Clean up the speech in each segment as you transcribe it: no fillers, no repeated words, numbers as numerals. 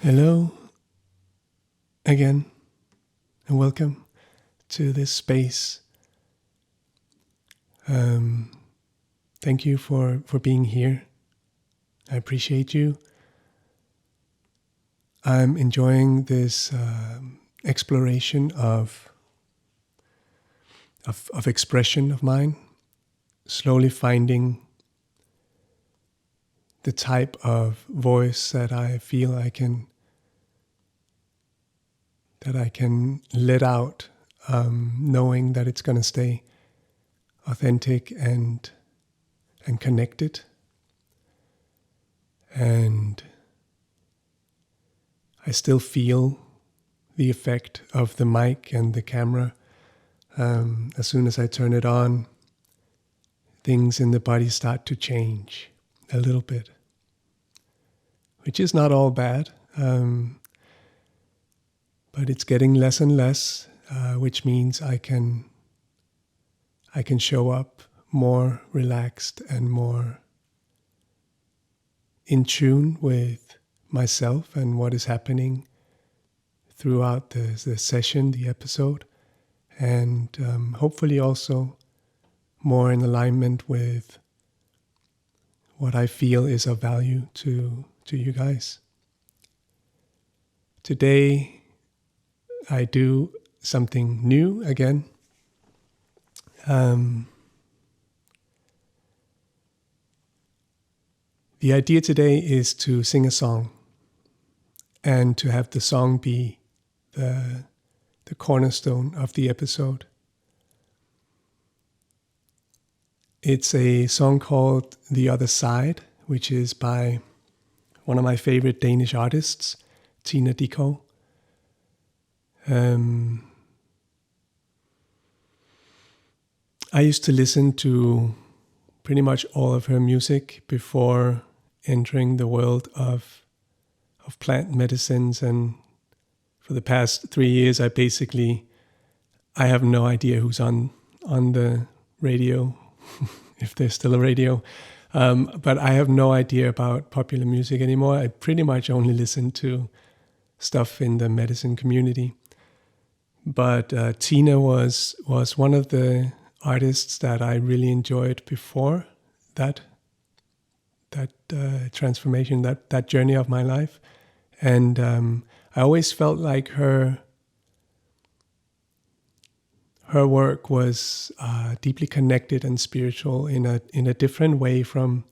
Hello again, and welcome to this space. Thank you for being here. I appreciate you. I'm enjoying this exploration of expression of mine, slowly finding the type of voice that I feel I can let out, knowing that it's going to stay authentic and connected. And I still feel the effect of the mic and the camera. As soon as I turn it on, things in the body start to change a little bit, which is not all bad, but it's getting less and less, which means I can show up more relaxed and more in tune with myself and what is happening throughout the session, the episode, and hopefully also more in alignment with what I feel is of value to you guys. Today, I do something new again. The idea today is to sing a song and to have the song be the cornerstone of the episode. It's a song called The Other Side, which is by one of my favorite Danish artists, Dickow. I used to listen to pretty much all of her music before entering the world of plant medicines, and for the past 3 years I have no idea who's on the radio, if there's still a radio, but I have no idea about popular music anymore. I pretty much only listen to stuff in the medicine community. But Tina was one of the artists that I really enjoyed before that transformation, that journey of my life. And I always felt like her work was deeply connected and spiritual in a different way from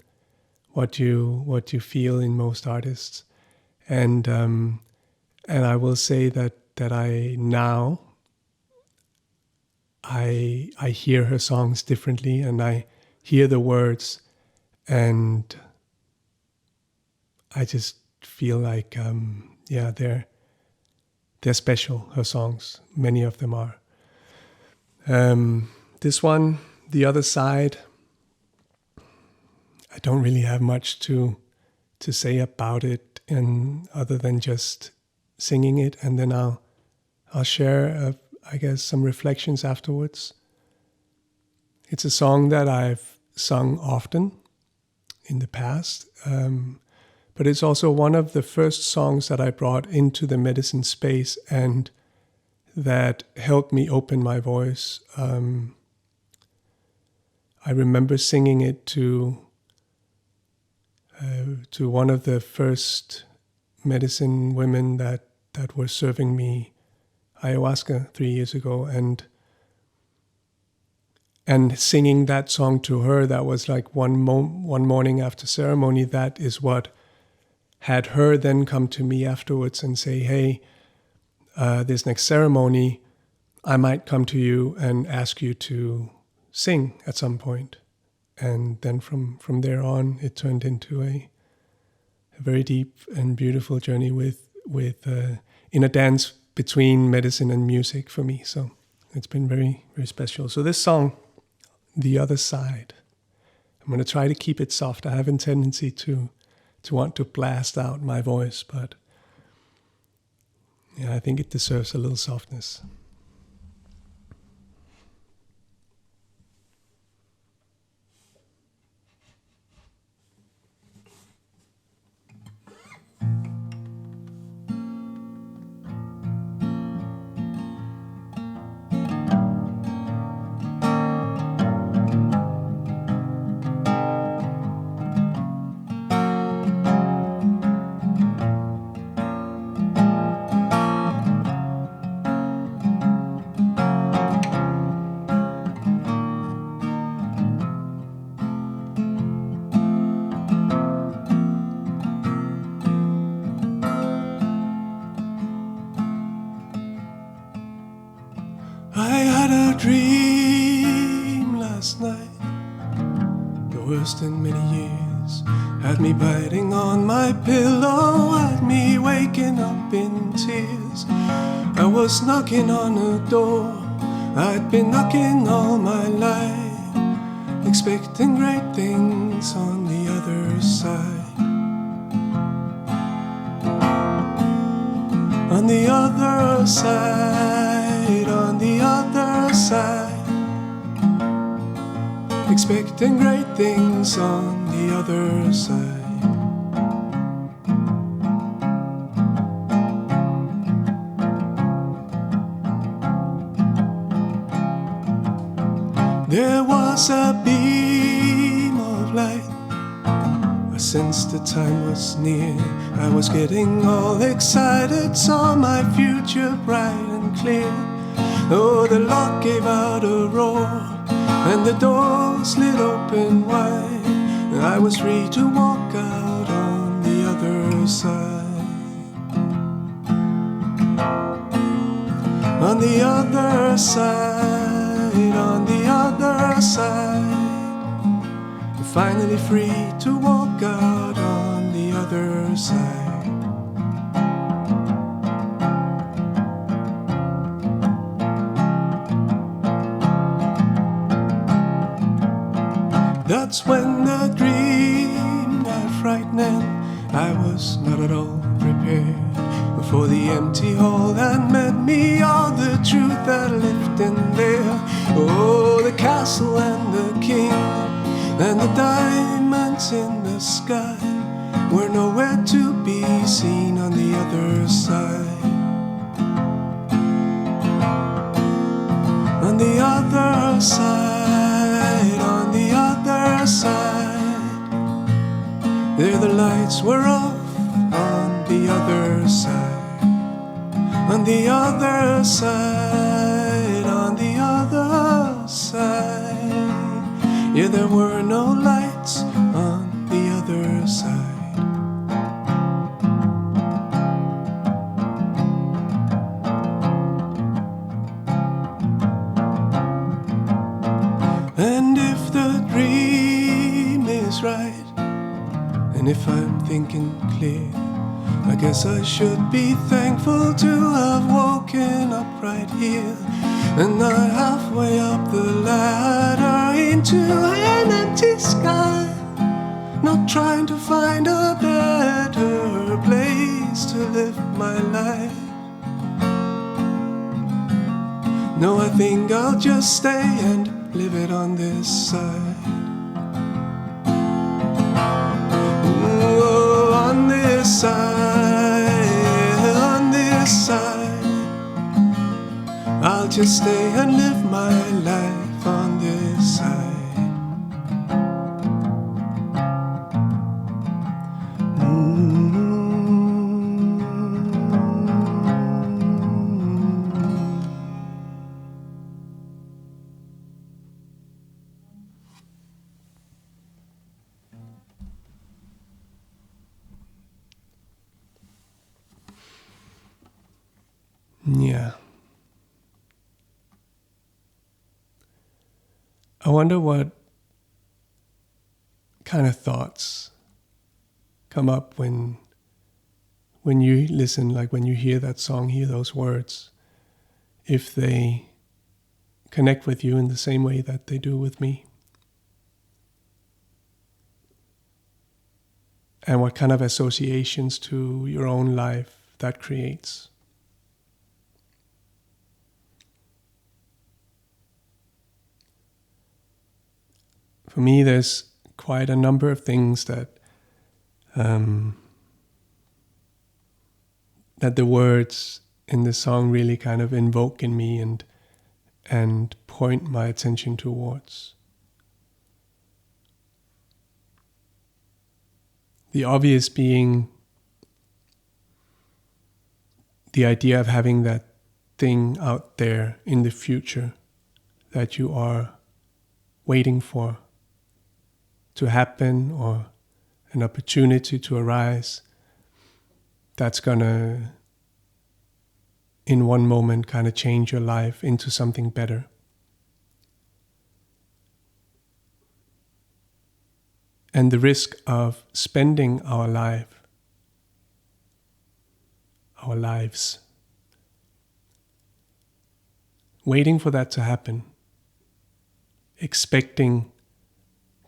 what you feel in most artists. And I will say that I now I hear her songs differently, and I hear the words, and I just feel like they're special. Her songs, many of them are. This one, The Other Side, I don't really have much to say about it, and other than just singing it, and then I'll share I guess some reflections afterwards. It's a song that I've sung often in the past, but it's also one of the first songs that I brought into the medicine space and that helped me open my voice. I remember singing it to one of the first medicine women that were serving me ayahuasca 3 years ago, and singing that song to her. That was like one morning after ceremony. That is what had her then come to me afterwards and say, hey, this next ceremony, I might come to you and ask you to sing at some point. And then from there on, it turned into a very deep and beautiful journey with in a dance between medicine and music for me. So it's been very, very special. So this song, The Other Side, I'm going to try to keep it soft. I have a tendency to want to blast out my voice, but yeah, I think it deserves a little softness. worst in many years. Had me biting on my pillow, had me waking up in tears. I was knocking on a door I'd been knocking all my life, expecting great things on the other side. On the other side, on the other side, expecting great things on the other side. There was a beam of light. I sensed the time was near. I was getting all excited, saw my future bright and clear. Oh, the lock gave out a roar, and the door slid open wide. I was free to walk out on the other side. On the other side, on the other side, finally free to walk out on the other side. That's when the dream got frightening. I was not at all prepared for the empty hall that met me, all the truth that lived in there. Oh, the castle and the king and the diamonds in the sky were nowhere to be seen on the other side. On the other side, on the other side, there the lights were off on the other side. On the other side, on the other side, yeah, there were no lights on the other side. And if the dream is right, and if I'm thinking clear, I guess I should be thankful to have woken up right here and not halfway up the ladder into an empty sky, not trying to find a better place to live my life. No, I think I'll just stay and live it on this side. Ooh, on this side, on this side, I'll just stay and live my life on this side. Yeah. I wonder what kind of thoughts come up when you listen, like when you hear that song, hear those words, if they connect with you in the same way that they do with me. And what kind of associations to your own life that creates. For me, there's quite a number of things that the words in the song really kind of invoke in me and point my attention towards. The obvious being the idea of having that thing out there in the future that you are waiting for to happen, or an opportunity to arise that's gonna in one moment kind of change your life into something better. and the risk of spending our lives, waiting for that to happen, expecting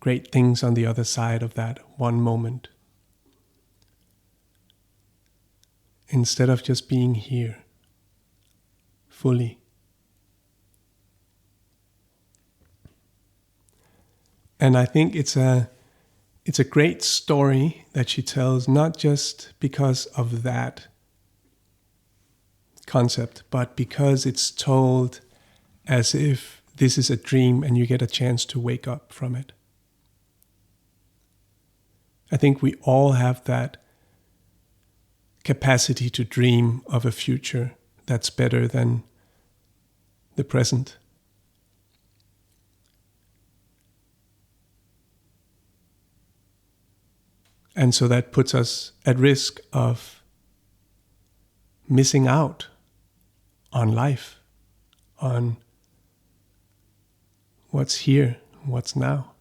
great things on the other side of that one moment, instead of just being here fully. And I think it's a great story that she tells, not just because of that concept, but because it's told as if this is a dream and you get a chance to wake up from it. I think we all have that capacity to dream of a future that's better than the present. And so that puts us at risk of missing out on life, on what's here, what's now.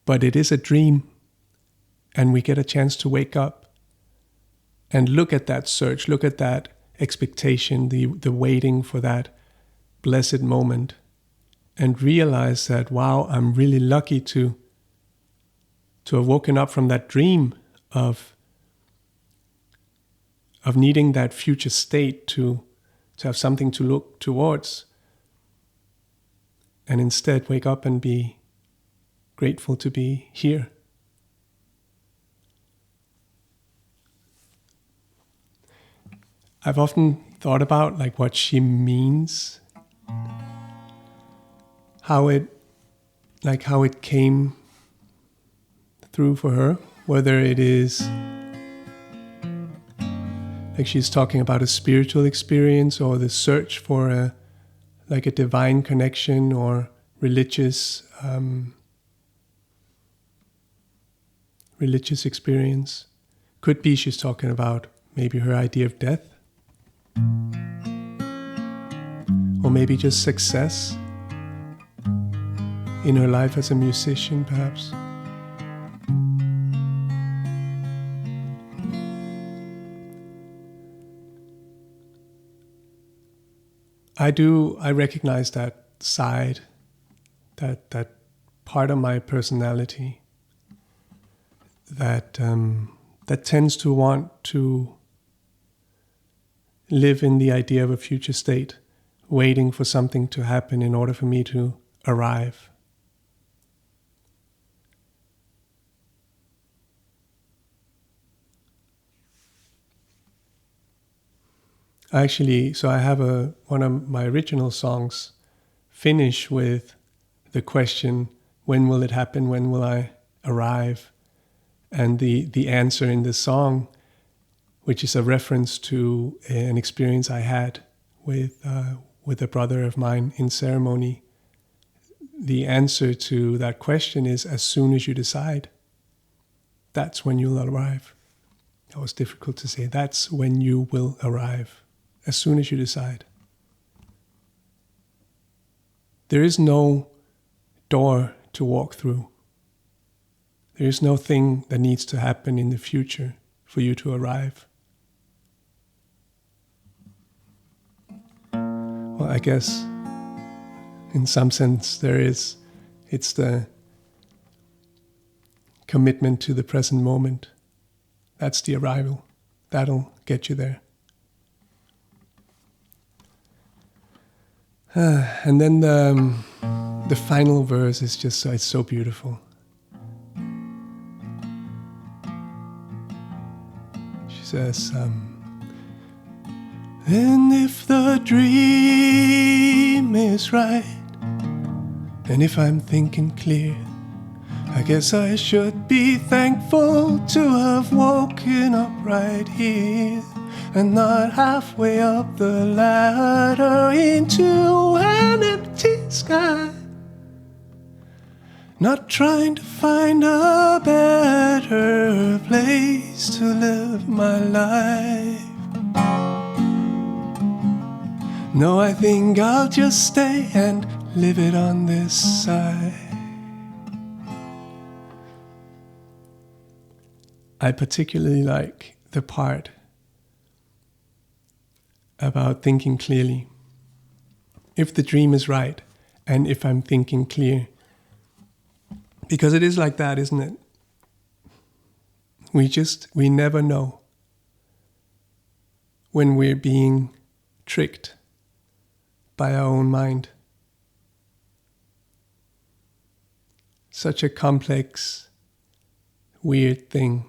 But it is a dream, and we get a chance to wake up and look at that search, look at that expectation, the waiting for that blessed moment, and realize that, wow, I'm really lucky to have woken up from that dream of needing that future state to have something to look towards, and instead wake up and be grateful to be here. I've often thought about like what she means, how it came through for her, whether it is like she's talking about a spiritual experience or the search for a divine connection or religious experience. Could be she's talking about maybe her idea of death, or maybe just success in her life as a musician, perhaps. I recognize that side, that part of my personality that tends to want to live in the idea of a future state, waiting for something to happen in order for me to arrive. So I have one of my original songs finish with the question, when will it happen? When will I arrive? And the answer in the song, which is a reference to an experience I had with a brother of mine in ceremony. The answer to that question is, as soon as you decide, that's when you'll arrive. That was difficult to say. That's when you will arrive. As soon as you decide. There is no door to walk through. There is no thing that needs to happen in the future for you to arrive. Well, I guess in some sense there is. It's the commitment to the present moment. That's the arrival. That'll get you there. And then the final verse is just it's so beautiful. She says, and if the dream is right, and if I'm thinking clear, I guess I should be thankful to have woken up right here, and not halfway up the ladder into an empty sky. Not trying to find a better place to live my life. No, I think I'll just stay and live it on this side. I particularly like the part about thinking clearly. If the dream is right, and if I'm thinking clear. Because it is like that, isn't it? We never know when we're being tricked by our own mind. Such a complex, weird thing.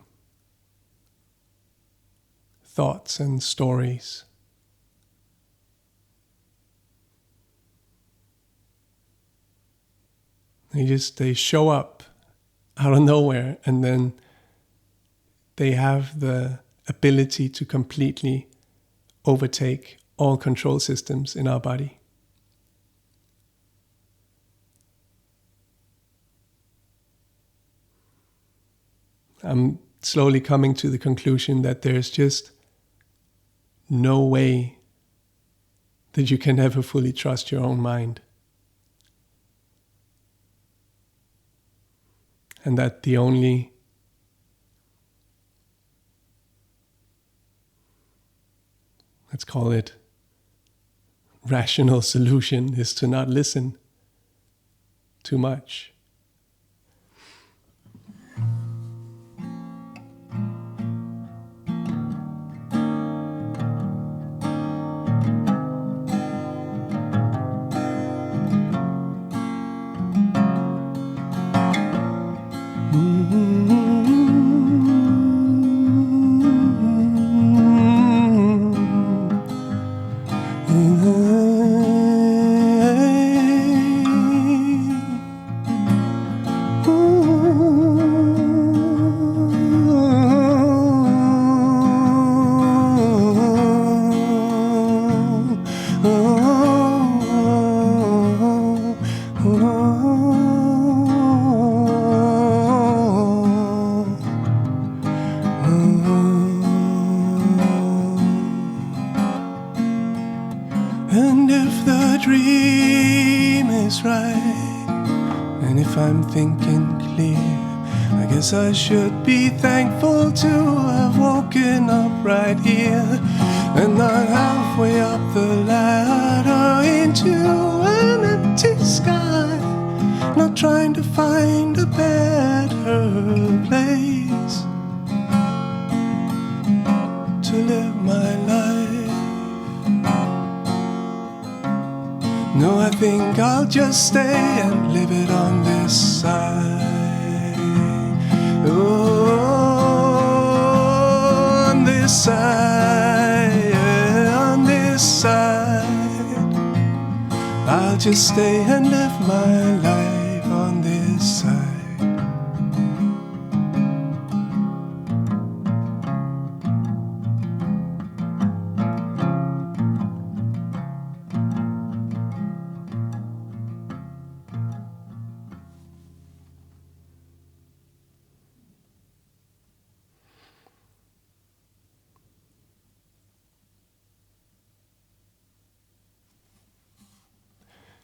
Thoughts and stories. They show up out of nowhere, and then they have the ability to completely overtake all control systems in our body. I'm slowly coming to the conclusion that there's just no way that you can ever fully trust your own mind. And that the only let's call it rational solution is to not listen too much. And if the dream is right, and if I'm thinking clear, I guess I should be thankful to have woken up right here, and not halfway up the ladder into an empty sky, not trying to find a better place to live my life. No, I think I'll just stay and live it on this side. Oh, on this side, yeah, on this side. I'll just stay and live my life on this side.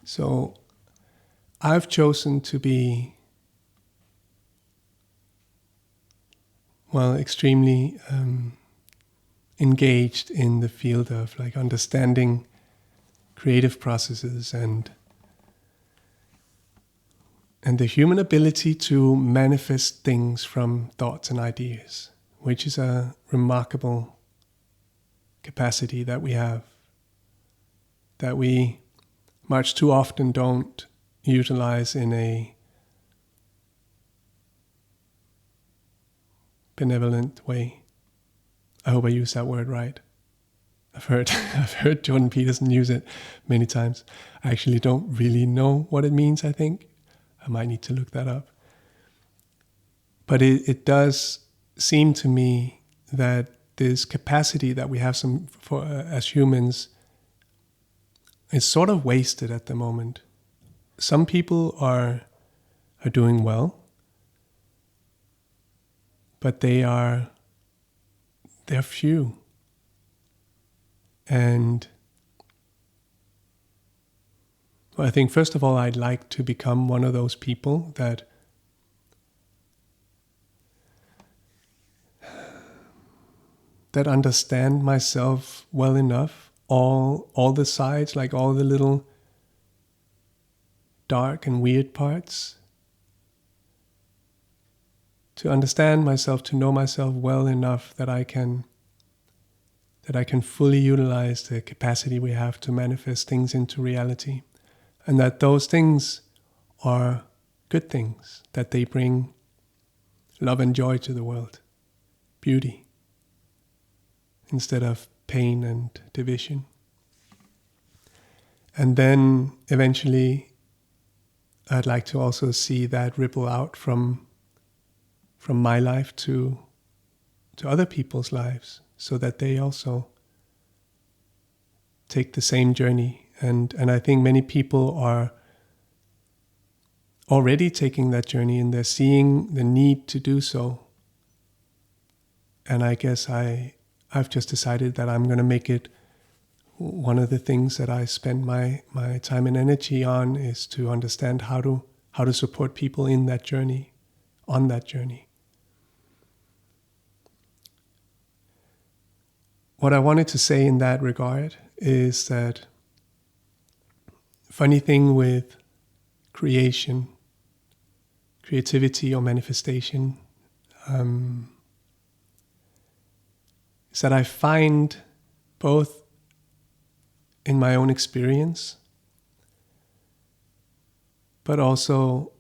So I've chosen to be, extremely engaged in the field of like understanding creative processes and the human ability to manifest things from thoughts and ideas, which is a remarkable capacity that we have, that we much too often don't utilize in a benevolent way. I hope I use that word right. I've heard Jordan Peterson use it many times. I actually don't really know what it means, I think. I might need to look that up. But it does seem to me that this capacity that we have as humans is sort of wasted at the moment. Some people are doing well, but they're few. And I think first of all, I'd like to become one of those people that that understand myself well enough, all the sides, like all the little dark and weird parts, to understand myself, to know myself well enough that I can fully utilize the capacity we have to manifest things into reality, and that those things are good things, that they bring love and joy to the world, beauty, instead of pain and division. And then eventually I'd like to also see that ripple out from my life to other people's lives, so that they also take the same journey. And I think many people are already taking that journey, and they're seeing the need to do so. And I guess I've just decided that I'm going to make it one of the things that I spend my time and energy on, is to understand how to support people in that journey, on that journey. What I wanted to say in that regard is that funny thing with creativity or manifestation, is that I find both in my own experience, but also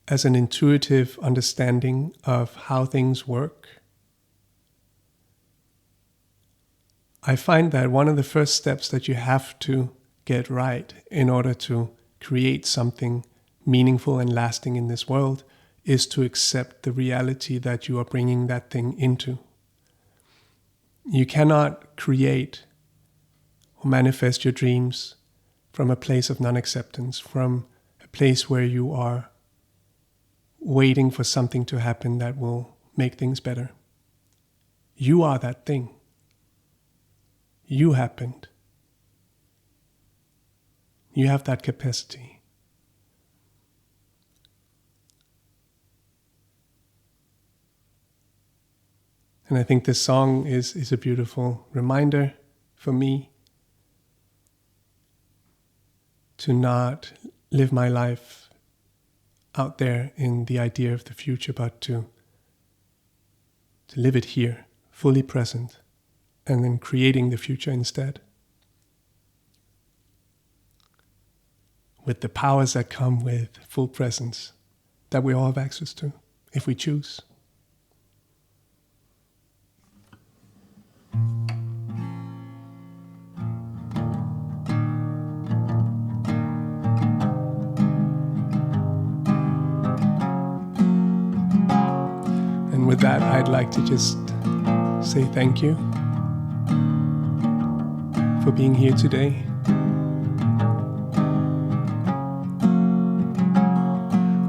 as an intuitive understanding of how things work, I find that one of the first steps that you have to get right in order to create something meaningful and lasting in this world is to accept the reality that you are bringing that thing into. You cannot create or manifest your dreams from a place of non-acceptance, from a place where you are waiting for something to happen that will make things better. You are that thing. You happened. You have that capacity. And I think this song is a beautiful reminder for me to not live my life out there in the idea of the future, but to live it here, fully present, and then creating the future instead, with the powers that come with full presence that we all have access to, if we choose. And with that, I'd like to just say thank you for being here today.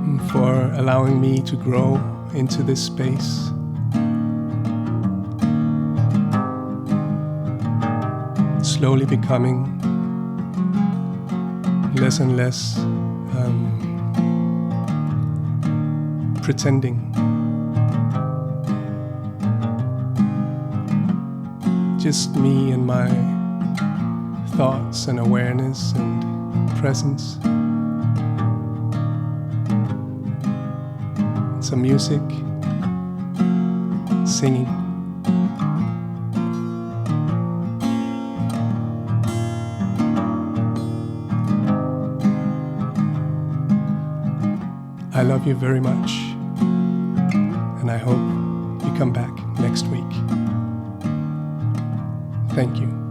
And for allowing me to grow into this space. Slowly becoming less and less pretending. Just me and my thoughts and awareness and presence. Some music, singing. I love you very much, and I hope you come back next week. Thank you.